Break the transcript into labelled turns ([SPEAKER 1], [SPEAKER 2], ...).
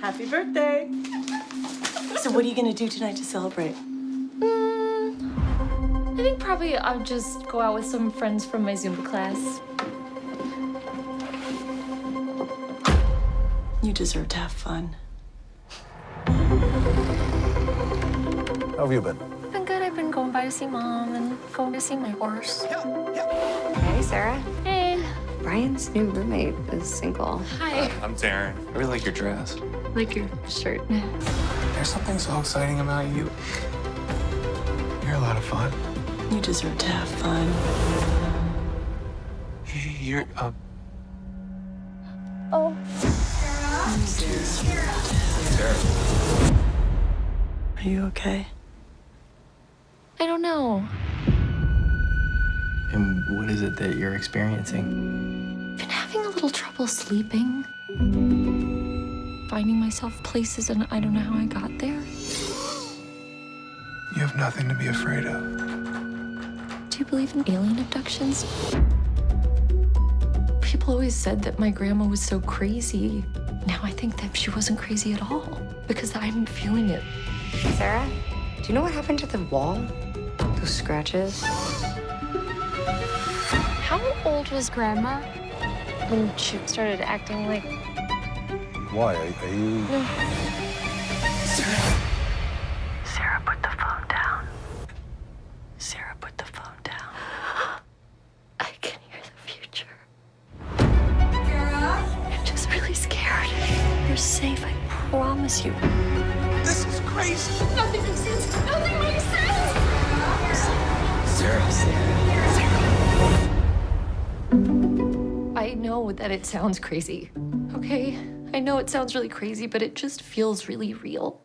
[SPEAKER 1] Happy birthday. So what are you gonna do tonight to celebrate?
[SPEAKER 2] I think probably I'll just go out with some friends from my Zumba class.
[SPEAKER 1] You deserve to have fun.
[SPEAKER 3] How have you been?
[SPEAKER 2] Been good. I've been going by to see Mom and going to see my horse.
[SPEAKER 4] Hey, Sarah.
[SPEAKER 2] Hey.
[SPEAKER 4] Brian's new roommate is single.
[SPEAKER 2] Hi.
[SPEAKER 5] I'm Darren. I really like your dress.
[SPEAKER 2] Like your shirt.
[SPEAKER 5] There's something so exciting about you. You're a lot of fun.
[SPEAKER 1] You deserve to have fun.
[SPEAKER 5] You're,
[SPEAKER 2] Oh.
[SPEAKER 5] Sarah.
[SPEAKER 1] Are you okay?
[SPEAKER 2] I don't know.
[SPEAKER 6] And what is it that you're experiencing?
[SPEAKER 2] Been having a little trouble sleeping. Finding myself places and I don't know how I got there.
[SPEAKER 5] You have nothing to be afraid of.
[SPEAKER 2] Do you believe in alien abductions? People always said that my grandma was so crazy. Now I think that she wasn't crazy at all because I'm feeling it.
[SPEAKER 4] Sarah, do you know what happened to the wall? Those scratches?
[SPEAKER 2] How old was Grandma when she started acting like...
[SPEAKER 3] Why? Are you...
[SPEAKER 1] Sarah, put the phone down. Sarah, put the phone down.
[SPEAKER 2] I can hear the future. I'm just really scared. You're safe, I promise you.
[SPEAKER 5] This is crazy.
[SPEAKER 2] Nothing makes sense. Nothing makes sense.
[SPEAKER 5] Sarah.
[SPEAKER 2] I know that it sounds crazy, okay? I know it sounds really crazy, but it just feels really real.